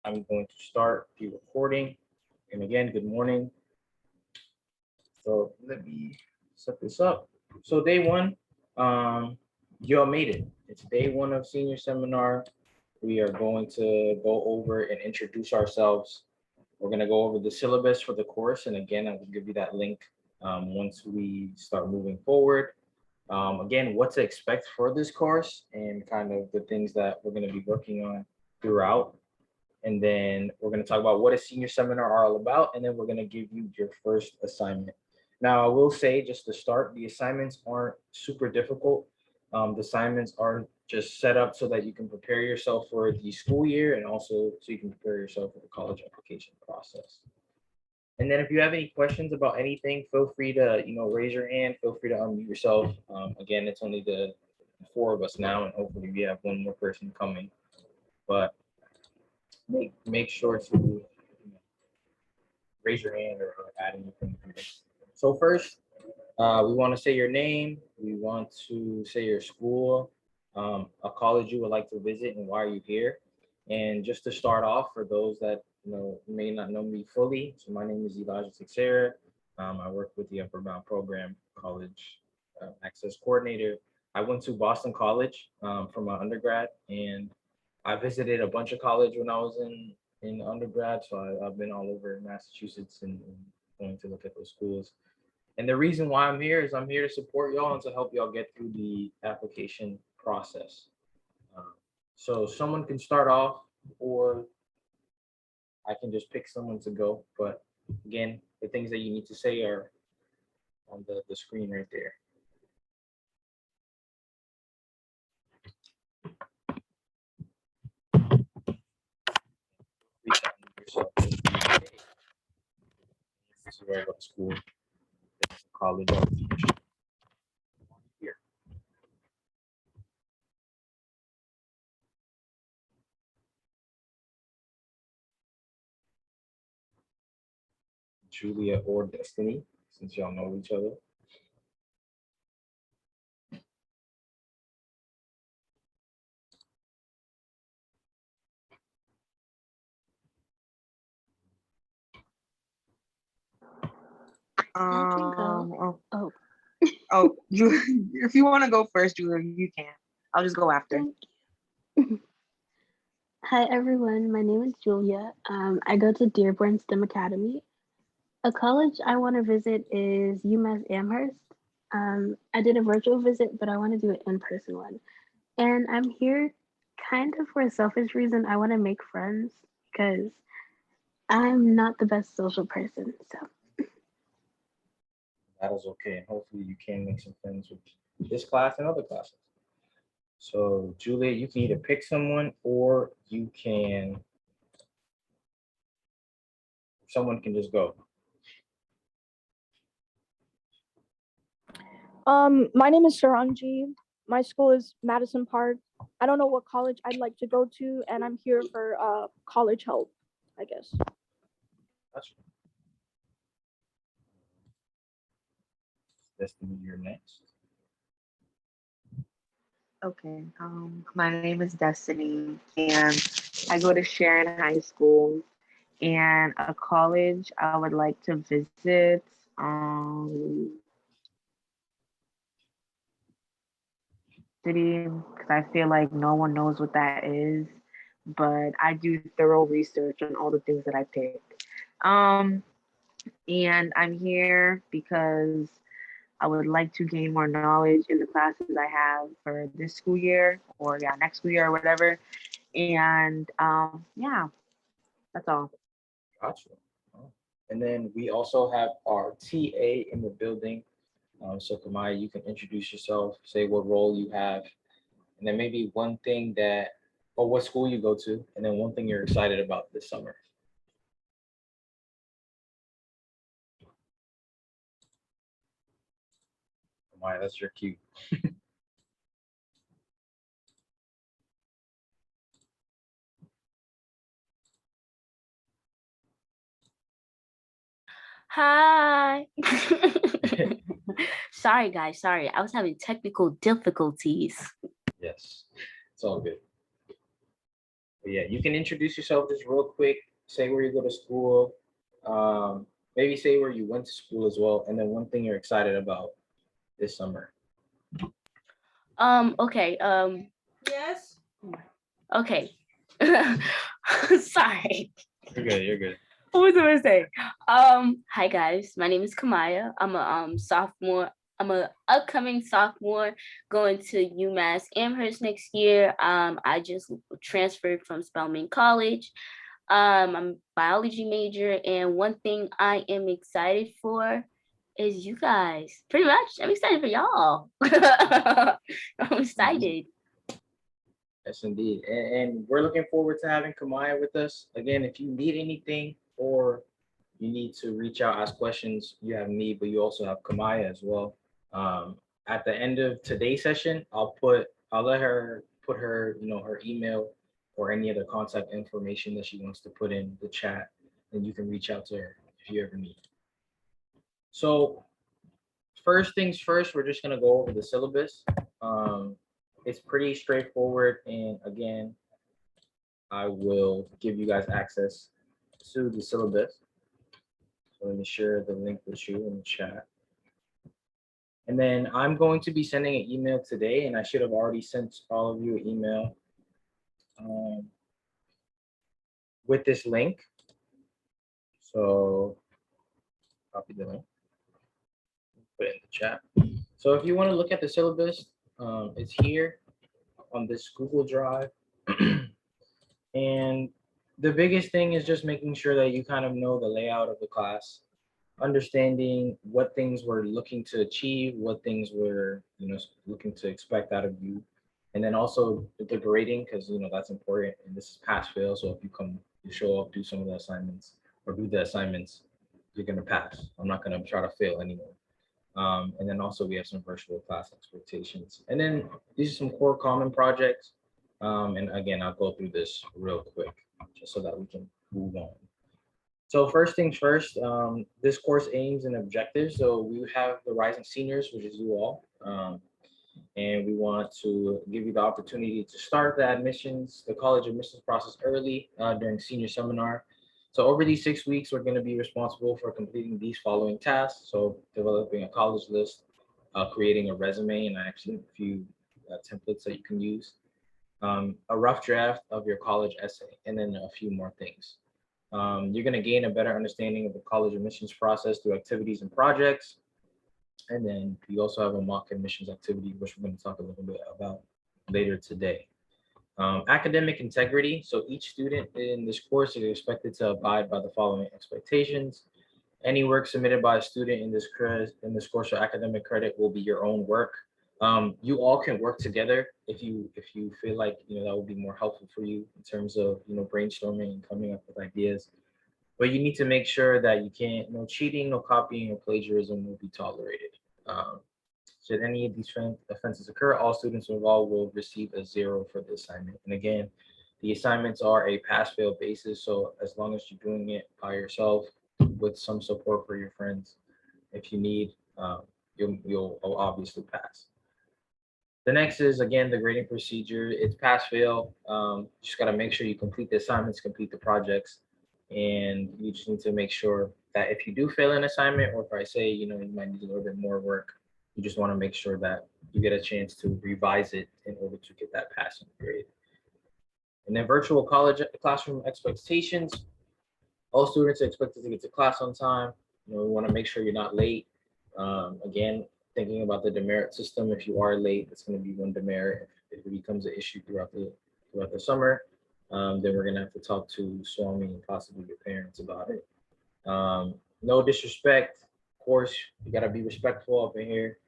I'm going to start the recording. And again, good morning. So let me set this up. So day one, y'all made it. It's day one of senior seminar. We are going to go over and introduce ourselves. We're going to go over the syllabus for the course. And again, I will give you that link once we start moving forward. Again, what to expect for this course and kind of the things that we're going to be working on throughout. And then we're going to talk about what a senior seminar are all about. And then we're going to give you your first assignment. Now, I will say just to start, the assignments aren't super difficult. The assignments are just set up so that you can prepare yourself for the school year and also so you can prepare yourself for the college application process. And then if you have any questions about anything, feel free to, raise your hand, feel free to unmute yourself. Again, it's only the four of us now, and hopefully we have one more person coming. But make sure to raise your hand or add anything. So first, we want to say your name. We want to say your school, a college you would like to visit, and why are you here. And just to start off, for those that may not know me fully, so my name is Elijah Teixeira. I work with the Upper Bound Program College Access Coordinator. I went to Boston College for my undergrad, and I visited a bunch of college when I was in undergrad. So I've been all over Massachusetts and going to look at those schools. And the reason why I'm here is I'm here to support y'all and to help y'all get through the application process. So someone can start off, or I can just pick someone to go. But again, the things that you need to say are on the screen right there. This is where I go to school, college. Here. Julia or Destiny, since y'all know each other. You if you want to go first, Julia, you can. I'll just go after. Hi everyone, my name is Julia. I go to Dearborn STEM Academy. A college I want to visit is UMass Amherst. I did a virtual visit, but I want to do an in-person one. And I'm here kind of for a selfish reason. I want to make friends because I'm not the best social person. So that is okay. And hopefully you can make some friends with this class and other classes. So Julia, you can either pick someone or someone can just go. My name is Saranji. My school is Madison Park. I don't know what college I'd like to go to, and I'm here for college help, I guess. That's Destiny, you're next. Okay. My name is Destiny, and I go to Sharon High School. And a college I would like to visit. City, because I feel like no one knows what that is, but I do thorough research on all the things that I pick. And I'm here because I would like to gain more knowledge in the classes I have for this school year, or next school year or whatever. And yeah, that's all. Gotcha. And then we also have our TA in the building. So Kamaya, you can introduce yourself, say what role you have, and then maybe one thing or what school you go to, and then one thing you're excited about this summer. Kamaya, that's your cue. Hi. Sorry, guys. Sorry. I was having technical difficulties. Yes, it's all good. But yeah, you can introduce yourself just real quick, say where you go to school, maybe say where you went to school as well, and then one thing you're excited about this summer. Okay. Yes. Okay. Sorry. You're good. You're good. What was I gonna say? Hi guys. My name is Kamaya. I'm a sophomore. I'm a upcoming sophomore going to UMass Amherst next year. I just transferred from Spelman College. I'm a biology major, and one thing I am excited for is you guys. Pretty much, I'm excited for y'all. I'm excited. Yes, indeed. And we're looking forward to having Kamaya with us. Again, if you need anything or you need to reach out, ask questions, you have me, but you also have Kamaya as well. At the end of today's session, I'll let her put her, her email or any other contact information that she wants to put in the chat, and you can reach out to her if you ever need. So first things first, we're just gonna go over the syllabus. It's pretty straightforward, and again, I will give you guys access to the syllabus. So let me share the link with you in the chat. And then I'm going to be sending an email today, and I should have already sent all of you an email with this link. So copy the link, put it in the chat. So if you want to look at the syllabus, it's here on this Google Drive. And the biggest thing is just making sure that you kind of know the layout of the class, understanding what things we're looking to achieve, what things we're looking to expect out of you, and then also the grading, because that's important. And this is pass fail, so if you show up, do some of the assignments or do the assignments, you're gonna pass. I'm not gonna try to fail anyone. And then also we have some virtual class expectations, and then these are some core common projects. And again, I'll go through this real quick just so that we can move on. So first things first, this course aims and objectives. So we have the Rising Seniors, which is you all. And we want to give you the opportunity to start the college admissions process early during senior seminar. So over these 6 weeks, we're going to be responsible for completing these following tasks. So developing a college list, creating a resume, and I actually have a few templates that you can use. A rough draft of your college essay, and then a few more things. You're going to gain a better understanding of the college admissions process through activities and projects. And then we also have a mock admissions activity, which we're going to talk a little bit about later today. Academic integrity. So each student in this course is expected to abide by the following expectations. Any work submitted by a student in this course for academic credit will be your own work. You all can work together if you feel like that would be more helpful for you in terms of brainstorming and coming up with ideas. But you need to make sure that you can't, no cheating, no copying, or plagiarism will be tolerated. Should any of these offenses occur, all students involved will receive a 0 for the assignment. And again, the assignments are a pass-fail basis. So as long as you're doing it by yourself with some support for your friends, if you need, you'll obviously pass. The next is, again, the grading procedure. It's pass-fail. Just got to make sure you complete the assignments, complete the projects, and you just need to make sure that if you do fail an assignment, or if I say, you might need a little bit more work, you just want to make sure that you get a chance to revise it in order to get that passing grade. And then virtual college classroom expectations. All students are expected to get to class on time. We want to make sure you're not late. Again, thinking about the demerit system, if you are late, it's going to be one demerit. If it becomes an issue throughout the summer, then we're going to have to talk to Swami and possibly your parents about it. No disrespect. Of course, you got to be respectful up in here.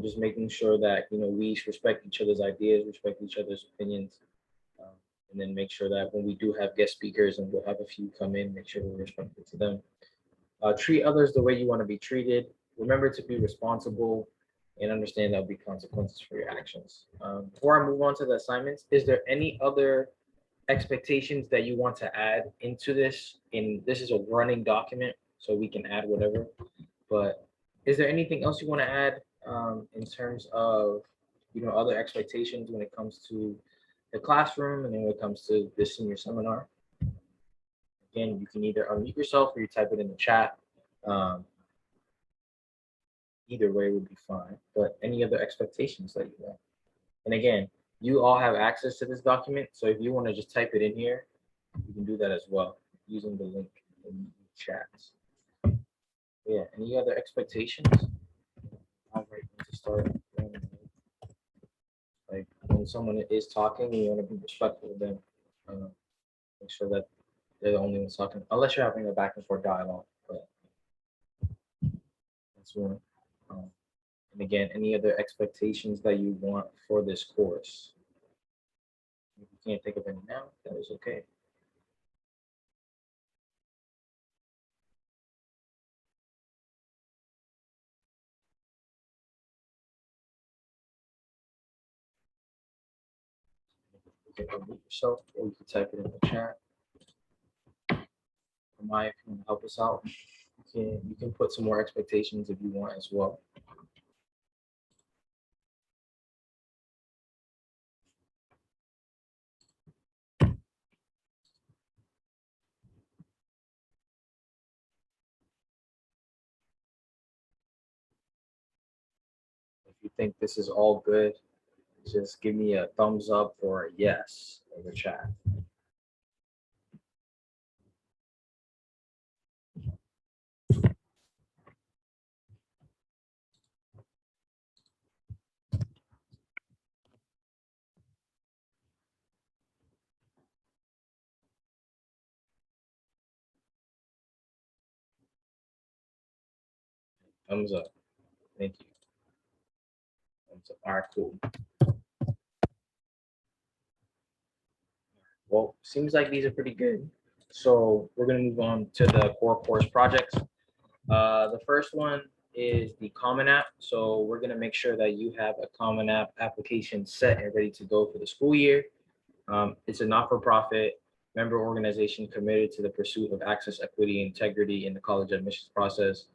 Just making sure that we respect each other's ideas, respect each other's opinions, and then make sure that when we do have guest speakers, and we'll have a few come in, make sure we're respectful to them. Treat others the way you want to be treated. Remember to be responsible and understand there'll be consequences for your actions. Before I move on to the assignments, is there any other expectations that you want to add into this? This is a running document, so we can add whatever, but is there anything else you want to add in terms of other expectations when it comes to the classroom, and then when it comes to the senior seminar, again, you can either unmute yourself or you type it in the chat. Either way would be fine, but any other expectations that you want. And again, you all have access to this document, so if you want to just type it in here, you can do that as well using the link in the chats. Yeah, any other expectations? All right, to start. Like when someone is talking, you want to be respectful of them. Make sure that they're the only ones talking, unless you're having a back and forth dialogue. But that's one. And again, any other expectations that you want for this course? If you can't think of any now, that is okay. You can unmute yourself, or you can type it in the chat. Maya, if you want to help us out, you can put some more expectations if you want as well. If you think this is all good, just give me a thumbs up or a yes in the chat. Thumbs up. Thank you. Thumbs up. All right, cool. Well, seems like these are pretty good. So we're going to move on to the core course projects. The first one is the Common App. So we're going to make sure that you have a Common App application set and ready to go for the school year. It's a not-for-profit member organization committed to the pursuit of access, equity, and integrity in the college admissions process.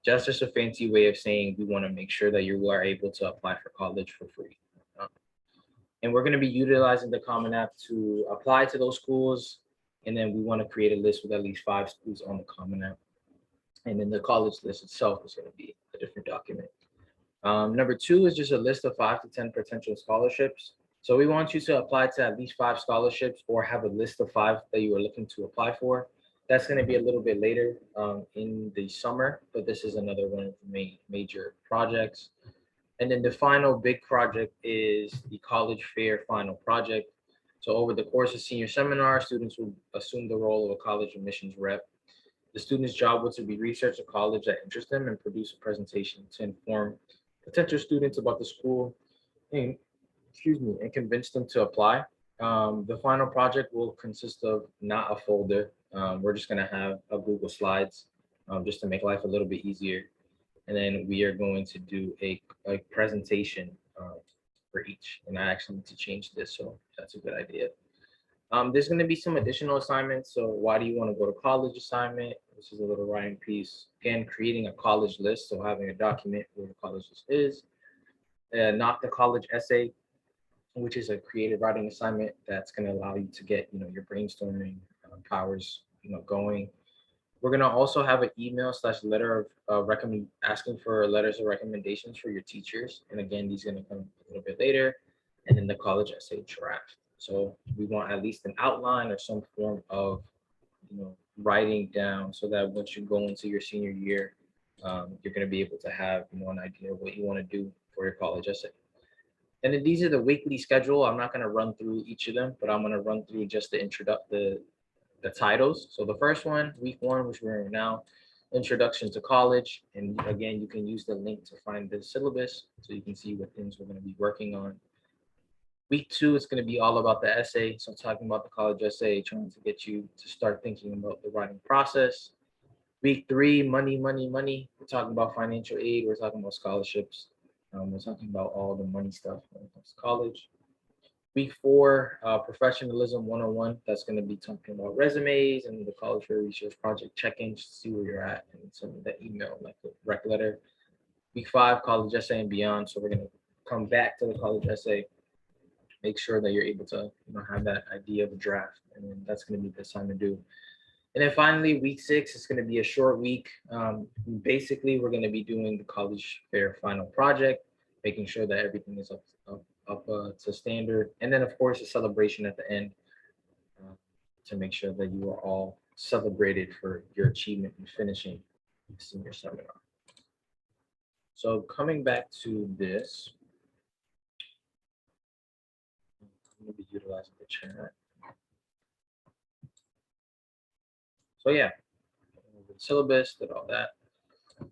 Just a fancy way of saying we want to make sure that you are able to apply for college for free. And we're going to be utilizing the Common App to apply to those schools. And then we want to create a list with at least 5 schools on the Common App. And then the college list itself is going to be a different document. Number 2 is just a list of 5 to 10 potential scholarships. So we want you to apply to at least 5 scholarships or have a list of 5 that you are looking to apply for. That's going to be a little bit later in the summer, but this is another one of the major projects. And then the final big project is the college fair final project. So over the course of senior seminar, students will assume the role of a college admissions rep. The student's job was to be research a college that interests them and produce a presentation to inform potential students about the school and, and convince them to apply. The final project will consist of not a folder. We're just gonna have a Google Slides just to make life a little bit easier. And then we are going to do a presentation for each. And I actually need to change this, so that's a good idea. There's going to be some additional assignments. So why do you want to go to college assignment? This is a little writing piece. Again, creating a college list. So having a document where the college list is. Not the college essay, which is a creative writing assignment that's going to allow you to get your brainstorming powers going. We're going to also have an email / letter of asking for letters of recommendations for your teachers. And again, these are going to come a little bit later. And then the college essay draft. So we want at least an outline or some form of writing down so that once you go into your senior year, you're going to be able to have an idea of what you want to do for your college essay. And then these are the weekly schedule. I'm not going to run through each of them, but I'm going to run through just the titles. So the first one, week 1, which we're in now, Introduction to College. And again, you can use the link to find the syllabus so you can see what things we're going to be working on. Week 2 is going to be all about the essay. So talking about the college essay, trying to get you to start thinking about the writing process. Week 3, money. We're talking about financial aid. We're talking about scholarships. We're talking about all the money stuff when it comes to college. Week 4, Professionalism 101. That's going to be talking about resumes and the college fair research project check-ins to see where you're at and some of that email, like the rec letter. Week 5, college essay and beyond. So we're going to come back to the college essay. make sure that you're able to, have that idea of a draft, and then that's going to be the assignment due. And then finally, week 6 is going to be a short week. Basically, we're going to be doing the college fair final project, making sure that everything is up to standard, and then of course a celebration at the end uh, to make sure that you are all celebrated for your achievement in finishing the senior seminar. So coming back to this, I'm going to be utilizing the chat. So yeah, the syllabus, did all that.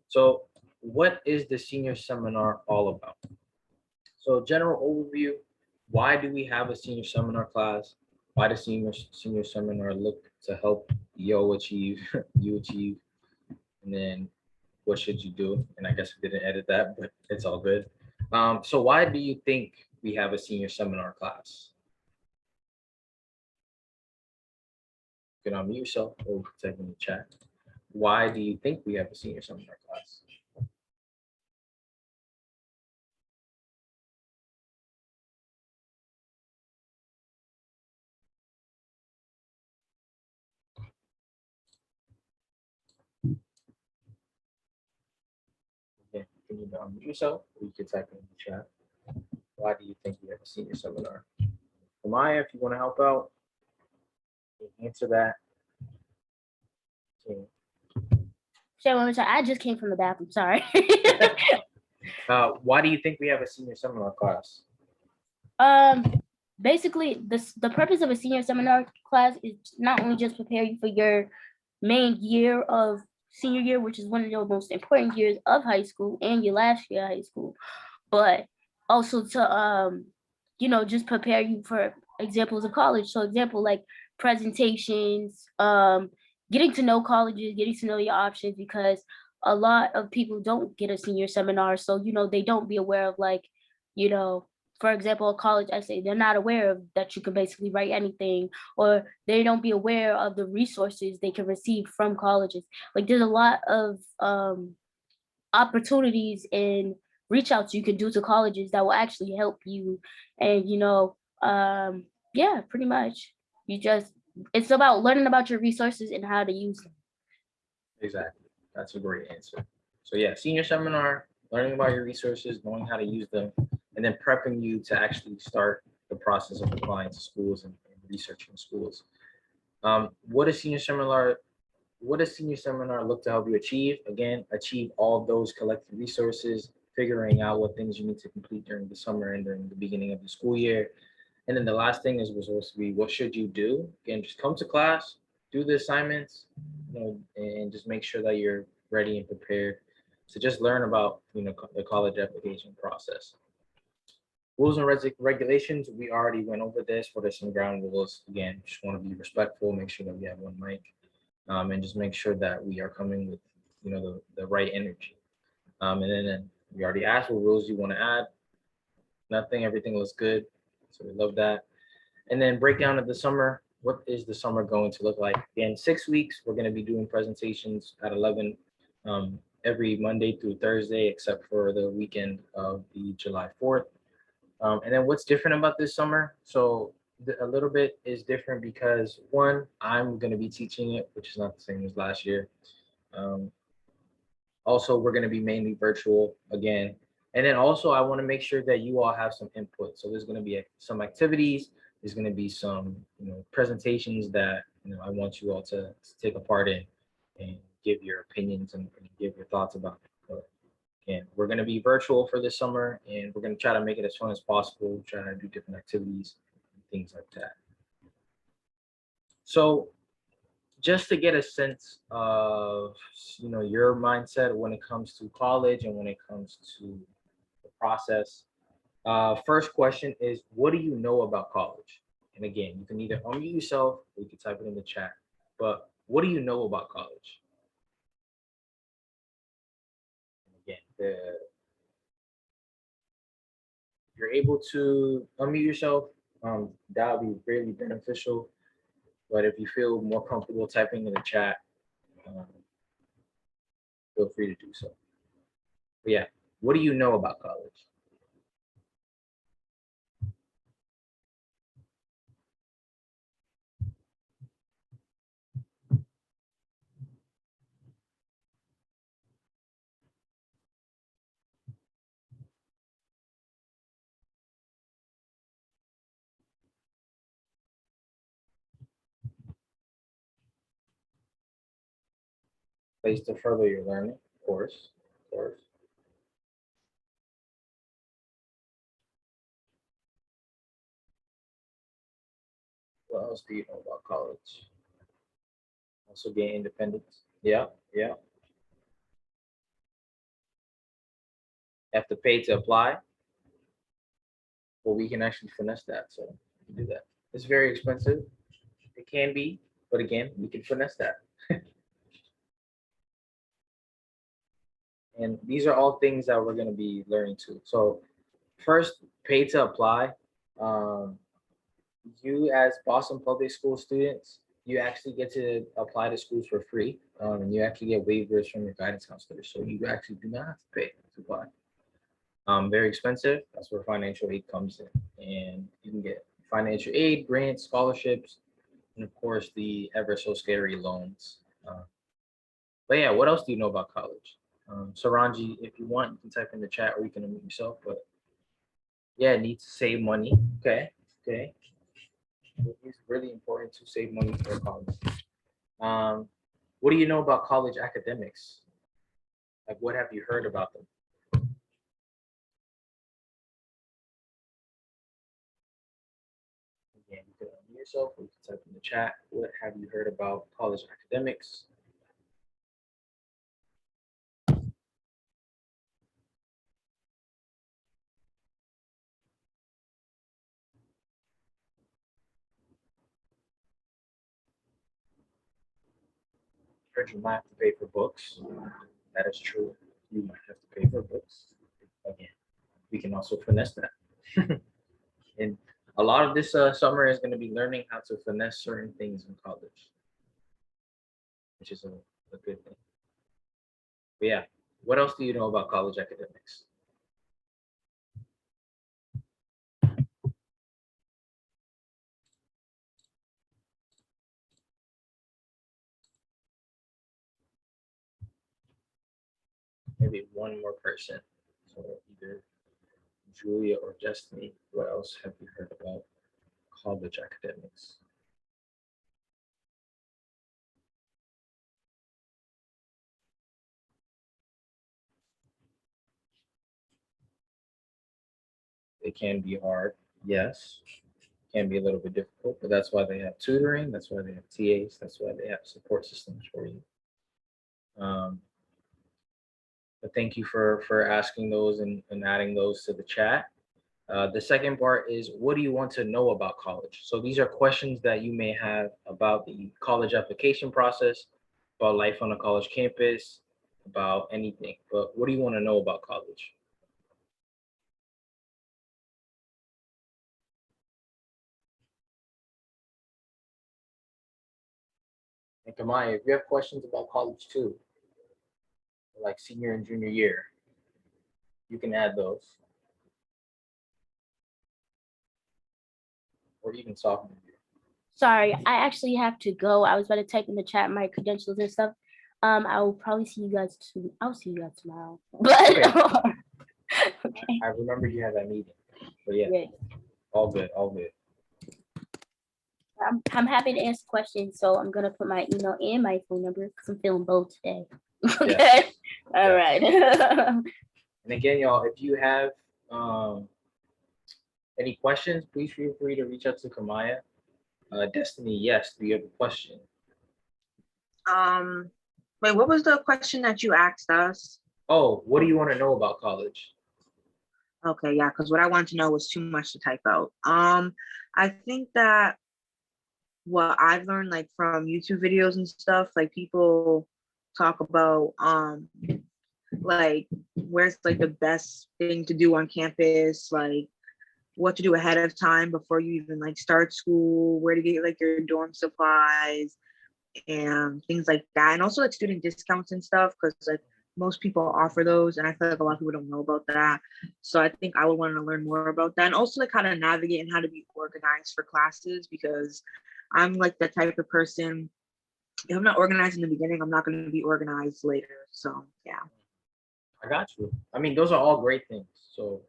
So what is the senior seminar all about? So general overview, why do we have a senior seminar class? Why does senior seminar look to help you achieve, you achieve? And then what should you do? And I guess I didn't edit that, but it's all good. So why do you think we have a senior seminar class? You can unmute yourself or you can type in the chat. Why do you think we have a senior seminar class? Again, you can either unmute yourself or you can type in the chat. Why do you think we have a senior seminar? Amaya, if you want to help out, answer that. Okay. Say one more time. I just came from the bathroom. Sorry. Why do you think we have a senior seminar class? Basically, the purpose of a senior seminar class is not only just prepare you for your main year of senior year, which is one of the most important years of high school and your last year of high school, but also to just prepare you for examples of college. So example like presentations, getting to know colleges, getting to know your options, because a lot of people don't get a senior seminar. So, they don't be aware of like, for example, a college essay, they're not aware of that you can basically write anything, or they don't be aware of the resources they can receive from colleges. Like there's a lot of opportunities and reach outs you can do to colleges that will actually help you. And yeah, pretty much it's about learning about your resources and how to use them. Exactly. That's a great answer. So yeah, senior seminar, learning about your resources, knowing how to use them, and then prepping you to actually start the process of applying to schools and researching schools. What does senior seminar look to help you achieve? Again, achieve all of those collected resources, figuring out what things you need to complete during the summer and during the beginning of the school year. And then the last thing was supposed to be, what should you do? Again, just come to class, do the assignments, and just make sure that you're ready and prepared to just learn about, the college application process. Rules and regulations, we already went over this. What are some ground rules? Again, just want to be respectful, make sure that we have one mic, and just make sure that we are coming with, the right energy. And then we already asked what rules you want to add. Nothing, everything looks good. So we love that. And then breakdown of the summer. What is the summer going to look like? Again, 6 weeks, we're going to be doing presentations at 11 every Monday through Thursday, except for the weekend of the July 4th. And then what's different about this summer? So a little bit is different because one, I'm going to be teaching it, which is not the same as last year. Also, we're going to be mainly virtual again. And then also, I want to make sure that you all have some input. So there's going to be some activities. There's going to be some, presentations that, I want you all to take a part in and give your opinions and give your thoughts about it. But again, we're going to be virtual for this summer, and we're going to try to make it as fun as possible, try to do different activities and things like that. So just to get a sense of, your mindset when it comes to college and when it comes to the process. First question is, what do you know about college? And again, you can either unmute yourself or you can type it in the chat. But what do you know about college? And again, if you're able to unmute yourself, that would be really beneficial. But if you feel more comfortable typing in the chat, feel free to do so. But yeah, what do you know about college? place to further your learning, of course, of course. What else do you know about college? Also gain independence. Yeah, yeah. Have to pay to apply, but we can actually finesse that. So we can do that. It's very expensive. It can be, but again, we can finesse that. And these are all things that we're going to be learning too. So first, pay to apply. Um, you as Boston Public School students, you actually get to apply to schools for free. And you actually get waivers from your guidance counselor. So you actually do not have to pay to apply. Very expensive. That's where financial aid comes in. And you can get financial aid, grants, scholarships, and of course the ever so scary loans. But yeah, what else do you know about college? Saranji, if you want, you can type in the chat or you can unmute yourself. But yeah, need to save money. Okay, okay. It's really important to save money for college. What do you know about college academics? Like, what have you heard about them? Again, you can unmute yourself or you can type in the chat. What have you heard about college academics? Heard you might have to pay for books. That is true. You might have to pay for books. Again, we can also finesse that. And a lot of this summer is going to be learning how to finesse certain things in college, which is a good thing. But yeah, what else do you know about college academics? Maybe one more person. So either Julia or Destiny, what else have you heard about college academics? It can be hard, yes. Can be a little bit difficult, but that's why they have tutoring. That's why they have TAs. That's why they have support systems for you. But thank you for asking those and adding those to the chat. The second part is, what do you want to know about college? So these are questions that you may have about the college application process, about life on a college campus, about anything. But what do you want to know about college? And Kamaya, if you have questions about college too, like senior and junior year, you can add those. Or even sophomore year. Sorry, I actually have to go. I was about to type in the chat my credentials and stuff. I will probably see you guys I'll see you guys tomorrow. But okay. I remember you had that meeting. But yeah, Yeah. all good, all good. I'm happy to answer questions, so I'm gonna put my email and my phone number because I'm feeling bold today. Okay. All right. And again, y'all, if you have any questions, please feel free to reach out to Kamaya. Destiny, yes, do you have a question? Wait, what was the question that you asked us? Oh, what do you want to know about college? Okay, yeah, because what I wanted to know was too much to type out. I think that what I've learned, like from YouTube videos and stuff, like people talk about like where's like the best thing to do on campus, like what to do ahead of time before you even like start school, where to get like your dorm supplies and things like that, and also like student discounts and stuff, because like most people offer those and I feel like a lot of people don't know about that. So I think I would want to learn more about that, and also like how to navigate and how to be organized for classes, because I'm like the type of person, if I'm not organized in the beginning, I'm not going to be organized later. So yeah. I got you. I mean, those are all great things. So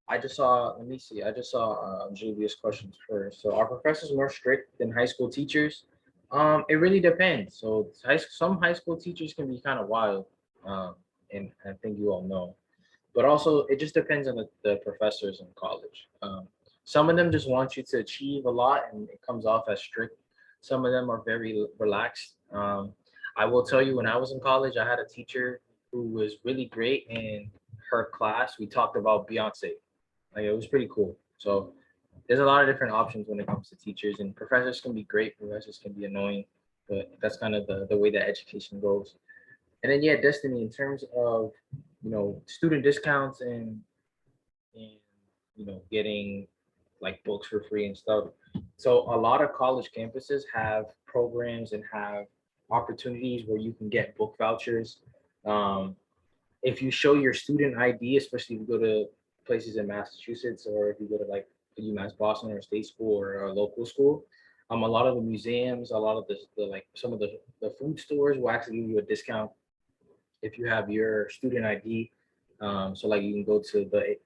I just saw, let me see, I just saw Julia's questions first. So are professors more strict than high school teachers? It really depends. So some high school teachers can be kind of wild, and I think you all know. But also, it just depends on the professors in college. Some of them just want you to achieve a lot, and it comes off as strict. Some of them are very relaxed. I will tell you, when I was in college, I had a teacher who was really great. In her class, we talked about Beyonce. Like it was pretty cool. So there's a lot of different options when it comes to teachers, and professors can be great, professors can be annoying, but that's kind of the way that education goes. And then yeah, Destiny, in terms of student discounts and getting like books for free and stuff. So a lot of college campuses have programs and have opportunities where you can get book vouchers. Um, if you show your student ID, especially if you go to places in Massachusetts, or if you go to like UMass Boston or a state school or a local school, a lot of the museums, a lot of the like some of the food stores will actually give you a discount if you have your student ID. So like you can go to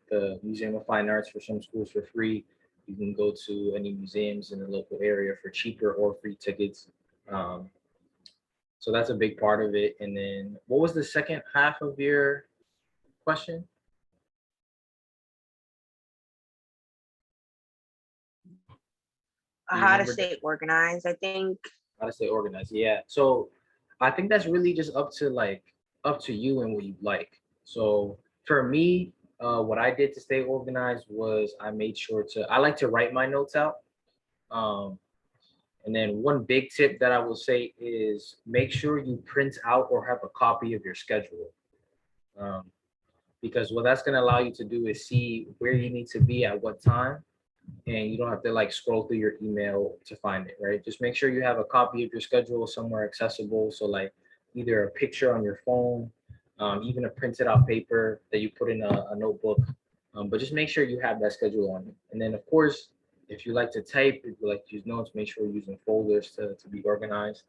the Museum of Fine Arts for some schools for free. You can go to any museums in the local area for cheaper or free tickets. Um, so that's a big part of it. And then what was the second half of your question? Do you How to remember stay organized, I think. how to stay organized? Yeah. So I think that's really just up to you and what you like. So for me, what I did to stay organized was I made sure to I like to write my notes out. Um, and then one big tip that I will say is make sure you print out or have a copy of your schedule. Um, because what that's going to allow you to do is see where you need to be at what time, and you don't have to like scroll through your email to find it, right? Just make sure you have a copy of your schedule somewhere accessible. So like either a picture on your phone, even a printed out paper that you put in a notebook. But just make sure you have that schedule on you. And then of course, if you like to type, if you like to use notes, make sure you're using folders to be organized.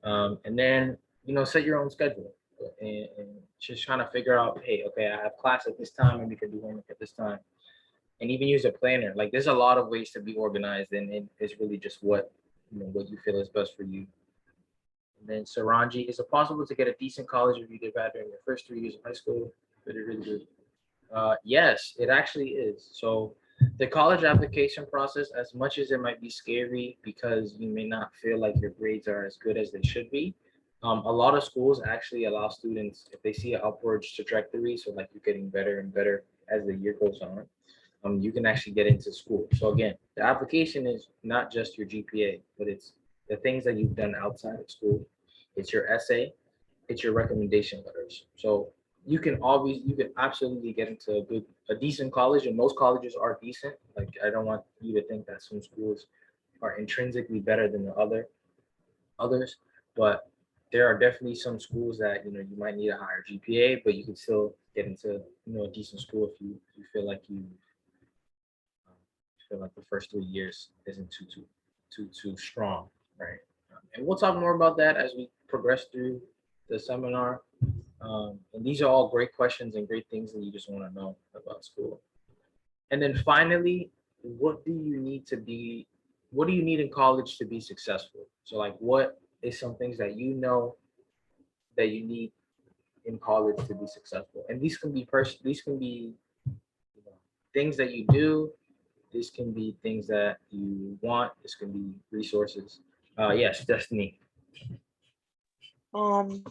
And then, set your own schedule and just trying to figure out, hey, okay, I have class at this time and we can do homework at this time, and even use a planner. Like there's a lot of ways to be organized, and it's really just what you feel is best for you. And then Saranji, is it possible to get a decent college if you did bad during your first 3 years of high school? Really, really good. Yes, it actually is. So the college application process, as much as it might be scary because you may not feel like your grades are as good as they should be, a lot of schools actually allow students, if they see an upwards trajectory, so like you're getting better and better as the year goes on, you can actually get into school. So again, the application is not just your GPA, but it's the things that you've done outside of school. It's your essay, it's your recommendation letters. So you can absolutely get into a decent college, and most colleges are decent. Like I don't want you to think that some schools are intrinsically better than the others, but there are definitely some schools that you might need a higher GPA, but you can still get into a decent school if you feel like the first 3 years isn't too strong, right? And we'll talk more about that as we progress through the seminar. And these are all great questions and great things that you just want to know about school. And then finally, what do you need to be? What do you need in college to be successful? So, like, what is some things that that you need in college to be successful? And these can be These can be things that you do. This can be things that you want. This can be resources. Yes, Destiny. Um,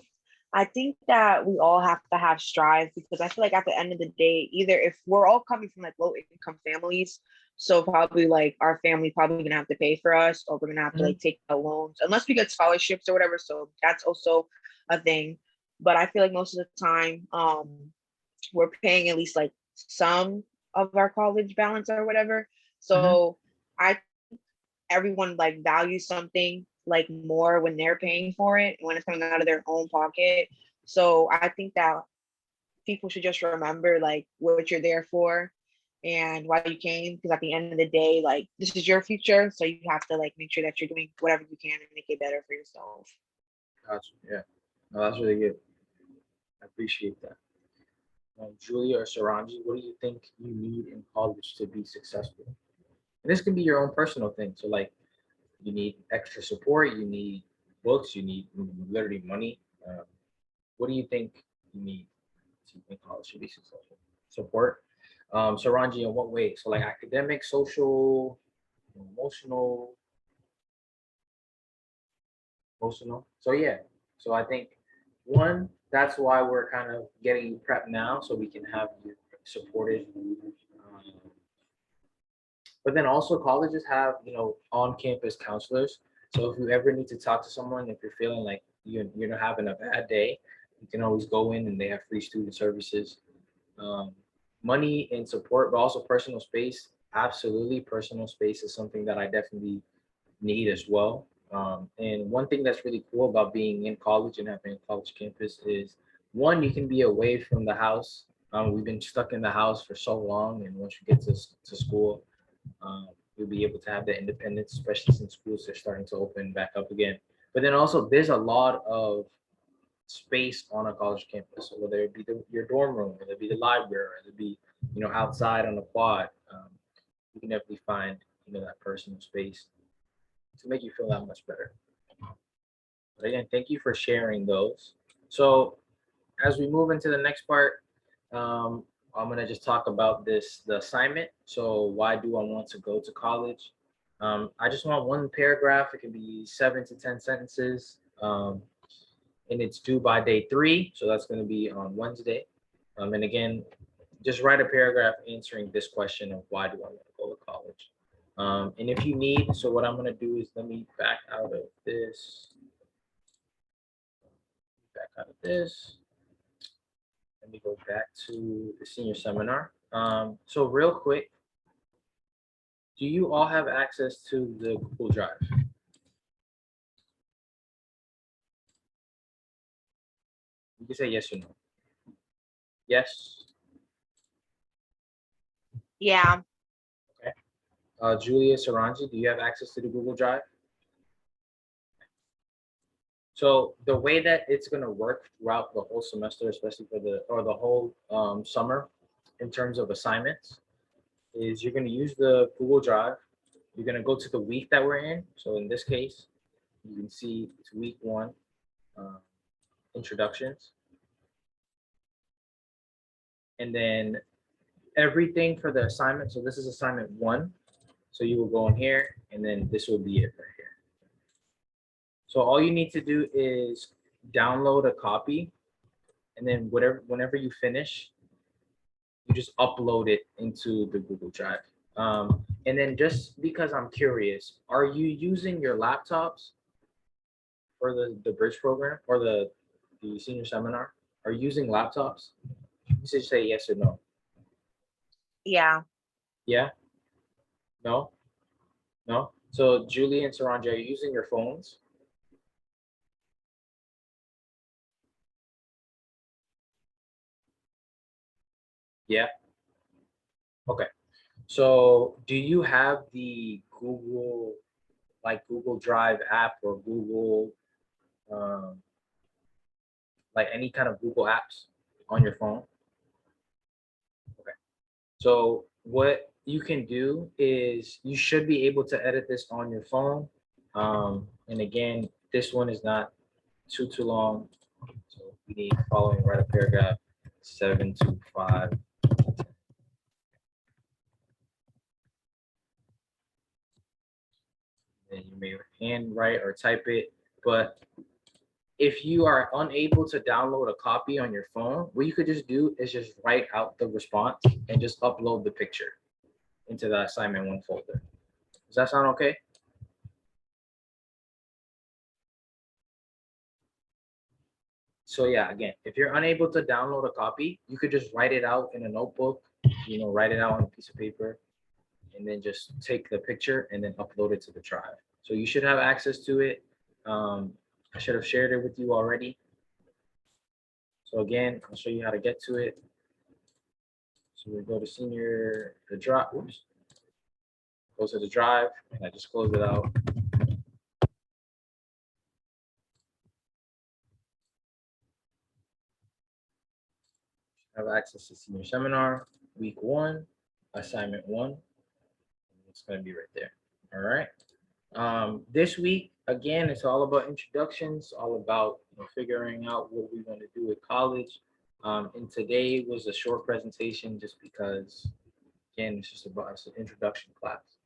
I think that we all have to have strive, because I feel like at the end of the day, either if we're all coming from like low income families, so probably like our family probably gonna have to pay for us, or we're gonna have to like take out loans unless we get scholarships or whatever. So that's also a thing. But I feel like most of the time, we're paying at least like some of our college balance or whatever. Mhm. So I everyone like values something like more when they're paying for it, when it's coming out of their own pocket. So I think that people should just remember like what you're there for and why you came, because at the end of the day, like this is your future, so you have to like make sure that you're doing whatever you can to make it better for yourself. Gotcha. Yeah. No, that's really good. I appreciate that. Julia or Saranji, what do you think you need in college to be successful? And this can be your own personal thing. So, like, you need extra support, you need books, you need literally money. What do you think you need to think college should be successful? Support. So Ranji, in what way? So like academic, social, emotional, emotional. So yeah. So I think one, that's why we're kind of getting you prepped now so we can have you supported. But then also colleges have, on-campus counselors. So if you ever need to talk to someone, if you're feeling like you're not having a bad day, you can always go in and they have free student services. Um, Money and support, but also personal space. Absolutely, personal space is something that I definitely need as well. And one thing that's really cool about being in college and having a college campus is one, you can be away from the house. We've been stuck in the house for so long, and once you get to school, you'll be able to have that independence, especially since schools are starting to open back up again. But then also, there's a lot of space on a college campus. So whether it be your dorm room, whether it be the library, whether it be outside on the quad, you can definitely find that personal space to make you feel that much better. But again, thank you for sharing those. So as we move into the next part, I'm gonna just talk about the assignment. So why do I want to go to college? I just want one paragraph. It can be 7 to 10 sentences. And it's due by day 3. So that's gonna be on Wednesday. And again, just write a paragraph answering this question of why do I want to go to college? And if you need, so what I'm gonna do is let me back out of this. Back out of this. Let me go back to the senior seminar. So real quick, do you all have access to the Google Drive? You can say yes or no. Yes. Yeah. Julia Saranji, do you have access to the Google Drive? So the way that it's going to work throughout the whole semester, especially for the whole summer, in terms of assignments, is you're going to use the Google Drive. You're going to go to the week that we're in. So in this case, you can see it's week 1, introductions. And then everything for the assignment. So this is assignment 1. So you will go in here, and then this will be it right here. So all you need to do is download a copy, and then whenever you finish, you just upload it into the Google Drive. And then just because I'm curious, are you using your laptops for the bridge program or the senior seminar? Are you using laptops? You should say yes or no. Yeah. Yeah? No? No? So Julie and Saranja, are you using your phones? Yeah. Okay. So do you have the Google Drive app or Google like any kind of Google apps on your phone? Okay. So what you can do is you should be able to edit this on your phone. And again, this one is not too long. So we need following write a paragraph 7 to 5. And you may handwrite or type it, but if you are unable to download a copy on your phone, what you could just do is just write out the response and just upload the picture into the assignment 1 folder. Does that sound okay? So yeah, again, if you're unable to download a copy, you could just write it out in a notebook, write it out on a piece of paper, and then just take the picture and then upload it to the drive. So you should have access to it. I should have shared it with you already. So again, I'll show you how to get to it. So we go to the drive, oops. Go to the drive, and I just close it out. Have access to senior seminar, week 1, assignment 1. It's going to be right there. All right. This week, again, it's all about introductions, all about figuring out what we want to do at college. And today was a short presentation just because, again, it's just about it's an introduction class.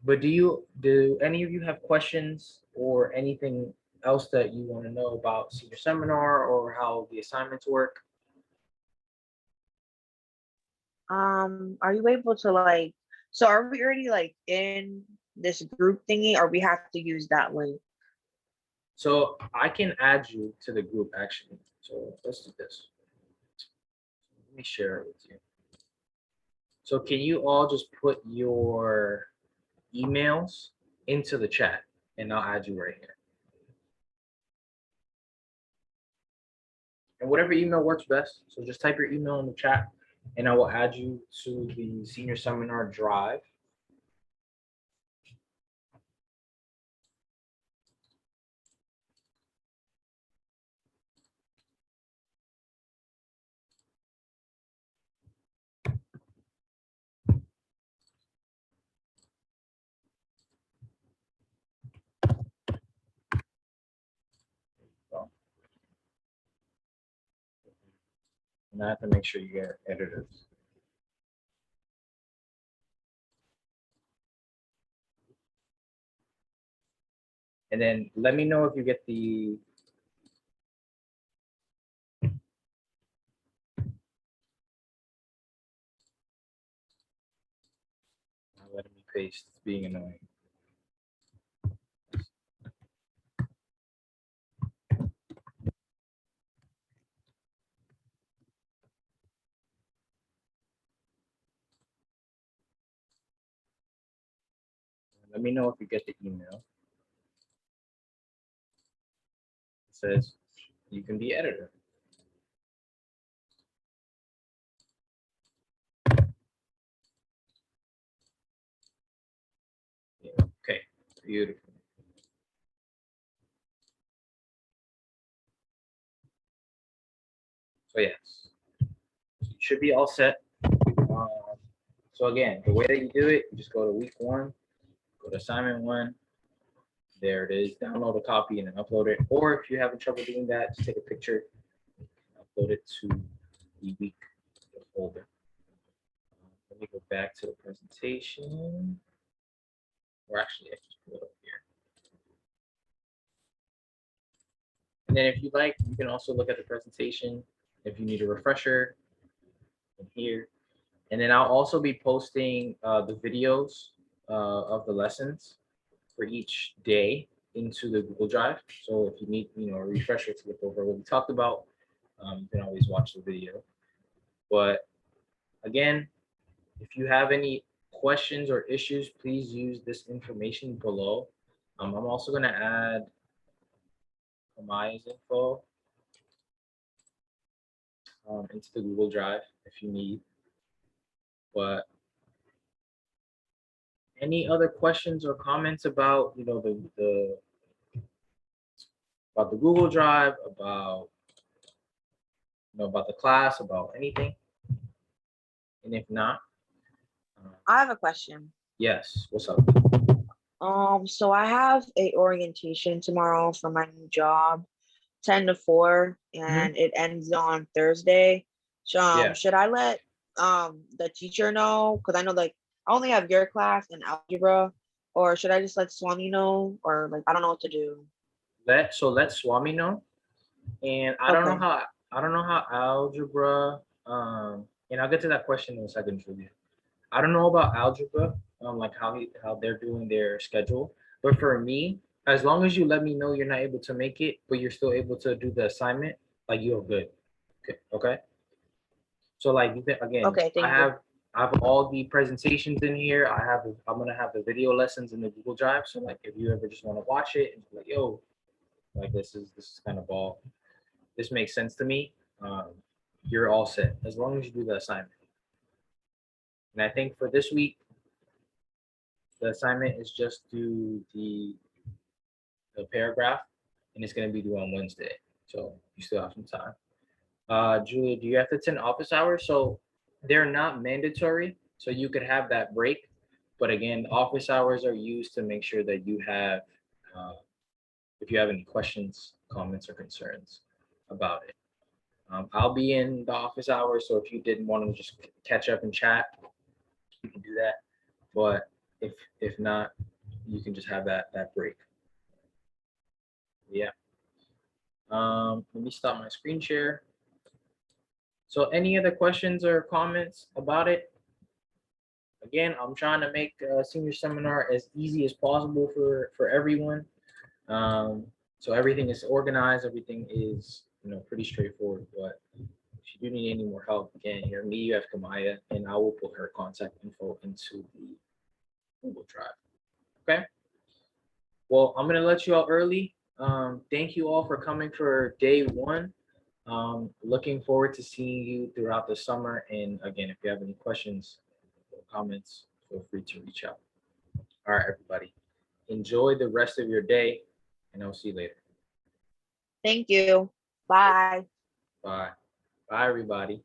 But do any of you have questions or anything else that you want to know about senior seminar or how the assignments work? Are you able to like, so are we already like in this group thingy, or we have to use that link? So I can add you to the group actually. So let's do this. Let me share it with you. So can you all just put your emails into the chat and I'll add you right here. And whatever email works best. So just type your email in the chat and I will add you to the senior seminar drive. And I have to make sure you get editors. And then let me know if you get the letting me paste, it's being annoying. Let me know if you get the email. It says you can be editor. Yeah, okay, beautiful. So yes, you should be all set. So again, the way that you do it, you just go to week 1, go to assignment 1. There it is. Download a copy and then upload it. Or if you're having trouble doing that, just take a picture, upload it to the week folder. Let me go back to the presentation. Or actually, I can just pull it up here. And then if you like, you can also look at the presentation if you need a refresher in here. And then I'll also be posting the videos of the lessons for each day into the Google Drive. So if you need, a refresher to look over what we talked about, you can always watch the video. But again, if you have any questions or issues, please use this information below. I'm also going to add Amaya's info into the Google Drive if you need. But any other questions or comments about, the about the Google Drive, about about the class, about anything? And if not, I have a question. yes, what's up? So I have a orientation tomorrow for my new job, 10 to 4, and it ends on Thursday. So Yeah. should I let the teacher know? Because I know like I only have your class and algebra, or should I just let Swami know? Or like I don't know what to do. Let Swami know. And I don't know how algebra, and I'll get to that question in a second for you. I don't know about algebra, like how they're doing their schedule. But for me, as long as you let me know you're not able to make it, but you're still able to do the assignment, like you're good. Okay. So like again, Okay, thank you. I have all the presentations in here. I'm gonna have the video lessons in the Google Drive. So like if you ever just want to watch it and be like, yo, like this is kind of all. This makes sense to me. You're all set as long as you do the assignment. And I think for this week, the assignment is just do the paragraph, and it's going to be due on Wednesday. So you still have some time. Julia, do you have to attend office hours? So they're not mandatory. So you could have that break. But again, office hours are used to make sure that you have, if you have any questions, comments, or concerns about it. I'll be in the office hours, so if you didn't want to just catch up and chat, you can do that. But if not, you can just have that break. Yeah. Let me stop my screen share. So any other questions or comments about it? Again, I'm trying to make a senior seminar as easy as possible for everyone. So everything is organized, everything is, pretty straightforward. But if you do need any more help, again, you have me, you have Kamaya, and I will put her contact info into the Google Drive. Okay. Well, I'm gonna let you out early. Thank you all for coming for day one. Looking forward to seeing you throughout the summer. And again, if you have any questions or comments, feel free to reach out. All right, everybody. Enjoy the rest of your day, and I'll see you later. Thank you. Bye. Bye. Bye, everybody.